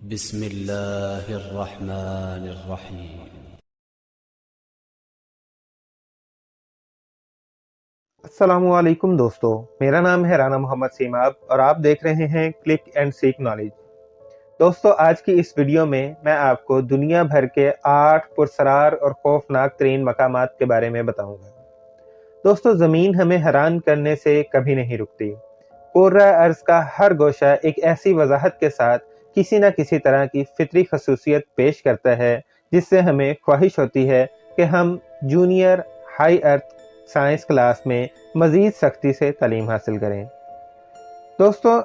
بسم اللہ الرحمن الرحیم۔ السلام علیکم دوستو، میرا نام ہے رانا محمد سیماب اور آپ دیکھ رہے ہیں کلک اینڈ سیک نالج۔ دوستو، آج کی اس ویڈیو میں آپ کو دنیا بھر کے 8 پراسرار اور خوفناک ترین مقامات کے بارے میں بتاؤں گا۔ دوستو، زمین ہمیں حیران کرنے سے کبھی نہیں رکتی۔ کرۂ ارض کا ہر گوشہ ایک ایسی وضاحت کے ساتھ کسی نہ کسی طرح کی فطری خصوصیت پیش کرتا ہے جس سے ہمیں خواہش ہوتی ہے کہ ہم جونیئر ہائی ارتھ سائنس کلاس میں مزید سختی سے تعلیم حاصل کریں۔ دوستو،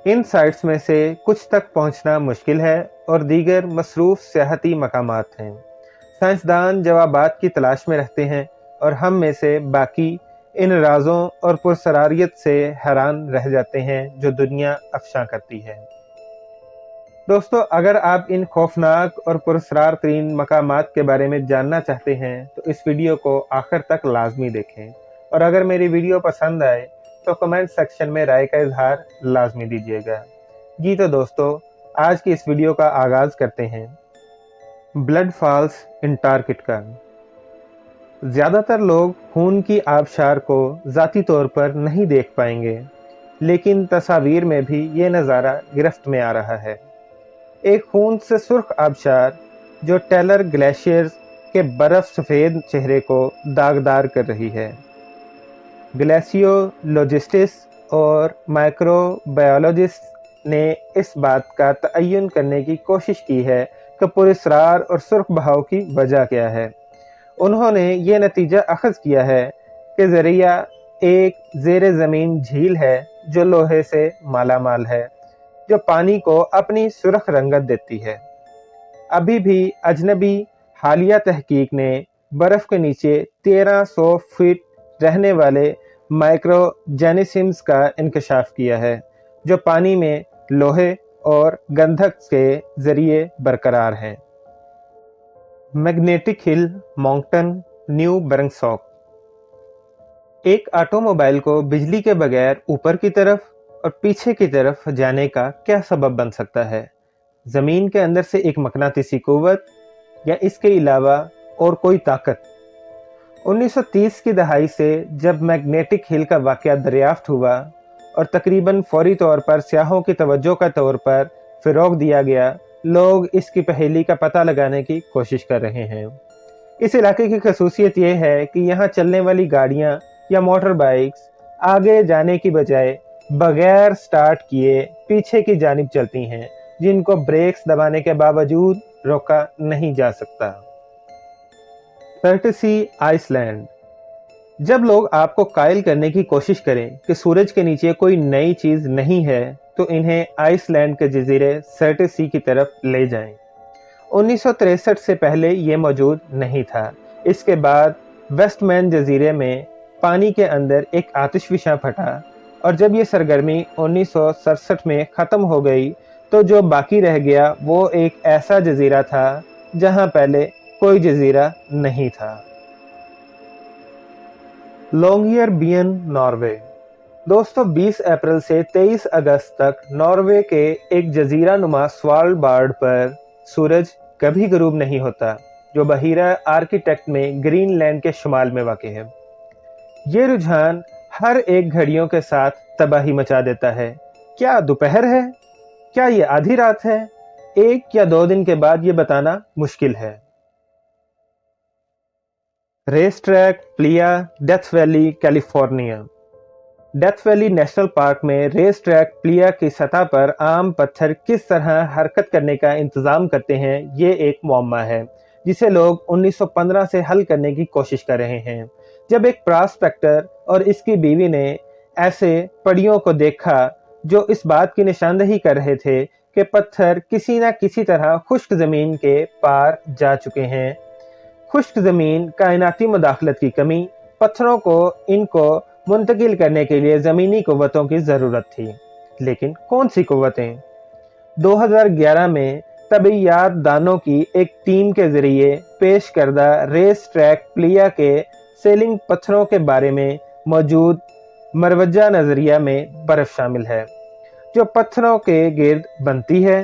ان سائٹس میں سے کچھ تک پہنچنا مشکل ہے اور دیگر مصروف سیاحتی مقامات ہیں۔ سائنسدان جوابات کی تلاش میں رہتے ہیں اور ہم میں سے باقی ان رازوں اور پرسراریت سے حیران رہ جاتے ہیں جو دنیا افشاں کرتی ہے۔ دوستو، اگر آپ ان خوفناک اور پراسرار ترین مقامات کے بارے میں جاننا چاہتے ہیں تو اس ویڈیو کو آخر تک لازمی دیکھیں، اور اگر میری ویڈیو پسند آئے تو کمنٹ سیکشن میں رائے کا اظہار لازمی دیجیے گا۔ جی تو دوستو، آج کی اس ویڈیو کا آغاز کرتے ہیں۔ Blood falls Antarctica. زیادہ تر لوگ خون کی آبشار کو ذاتی طور پر نہیں دیکھ پائیں گے، لیکن تصاویر میں بھی یہ نظارہ گرفت میں آ رہا ہے۔ ایک خون سے سرخ آبشار جو ٹیلر گلیشیئرز کے برف سفید چہرے کو داغدار کر رہی ہے۔ گلیسیولوجسٹس اور مائکرو بایولوجسٹ نے اس بات کا تعین کرنے کی کوشش کی ہے کہ پراسرار اور سرخ بہاؤ کی وجہ کیا ہے۔ انہوں نے یہ نتیجہ اخذ کیا ہے کہ ذریعہ ایک زیر زمین جھیل ہے جو لوہے سے مالا مال ہے، جو پانی کو اپنی سرخ رنگت دیتی ہے۔ ابھی بھی اجنبی حالیہ تحقیق نے برف کے نیچے 1300 فٹ رہنے والے مائکروجینیسمز کا انکشاف کیا ہے جو پانی میں لوہے اور گندھک کے ذریعے برقرار ہیں۔ میگنیٹک ہل ماؤنٹن، نیو برنسوک۔ ایک آٹو موبائل کو بجلی کے بغیر اوپر کی طرف اور پیچھے کی طرف جانے کا کیا سبب بن سکتا ہے؟ زمین کے اندر سے ایک مقناطیسی قوت یا اس کے علاوہ اور کوئی طاقت؟ 1930 کی دہائی سے جب میگنیٹک ہل کا واقعہ دریافت ہوا اور تقریباً فوری طور پر سیاحوں کی توجہ کا طور پر فروغ دیا گیا، لوگ اس کی پہیلی کا پتہ لگانے کی کوشش کر رہے ہیں۔ اس علاقے کی خصوصیت یہ ہے کہ یہاں چلنے والی گاڑیاں یا موٹر بائکس آگے جانے کی بجائے بغیر سٹارٹ کیے پیچھے کی جانب چلتی ہیں، جن کو بریکس دبانے کے باوجود روکا نہیں جا سکتا۔ سرٹسی آئس لینڈ۔ جب لوگ آپ کو قائل کرنے کی کوشش کریں کہ سورج کے نیچے کوئی نئی چیز نہیں ہے تو انہیں آئس لینڈ کے جزیرے سرٹسی کی طرف لے جائیں۔ 1963 سے پہلے یہ موجود نہیں تھا۔ اس کے بعد ویسٹ مین جزیرے میں پانی کے اندر ایک آتش فشاں پھٹا، اور جب یہ سرگرمی 1967 میں ختم ہو گئی تو جو باقی رہ گیا وہ ایک ایسا جزیرہ تھا جہاں پہلے کوئی جزیرہ نہیں تھا۔ لونگیئربین، ناروے۔ دوستو، 20 اپریل سے 23 اگست تک ناروے کے ایک جزیرہ نما سوالبارڈ پر سورج کبھی غروب نہیں ہوتا، جو بحیرہ آرکٹیکٹ میں گرین لینڈ کے شمال میں واقع ہے۔ یہ رجحان ہر ایک گھڑیوں کے ساتھ تباہی مچا دیتا ہے۔ کیا دوپہر ہے؟ کیا یہ آدھی رات ہے؟ 1 یا 2 دن کے بعد یہ بتانا مشکل ہے۔ Race track playa, Death Valley, California. Death Valley national park میں ریس ٹریک پلیا کی سطح پر عام پتھر کس طرح حرکت کرنے کا انتظام کرتے ہیں، یہ ایک معمہ ہے جسے لوگ 1915 سے حل کرنے کی کوشش کر رہے ہیں۔ جب ایک پراسپیکٹر اور اس کی بیوی نے ایسے پڑیوں کو دیکھا جو اس بات کی نشاندہی کر رہے تھے کہ پتھر کسی نہ کسی طرح خشک زمین کے پار جا چکے ہیں۔ خشک زمین، کائناتی مداخلت کی کمی، پتھروں کو ان کو منتقل کرنے کے لیے زمینی قوتوں کی ضرورت تھی، لیکن کون سی قوتیں؟ 2011 میں طبیعیات دانوں کی ایک ٹیم کے ذریعے پیش کردہ ریس ٹریک پلیا کے سیلنگ پتھروں کے بارے میں موجود مروجہ نظریہ میں برف شامل ہے، جو پتھروں کے گرد بنتی ہے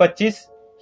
25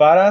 12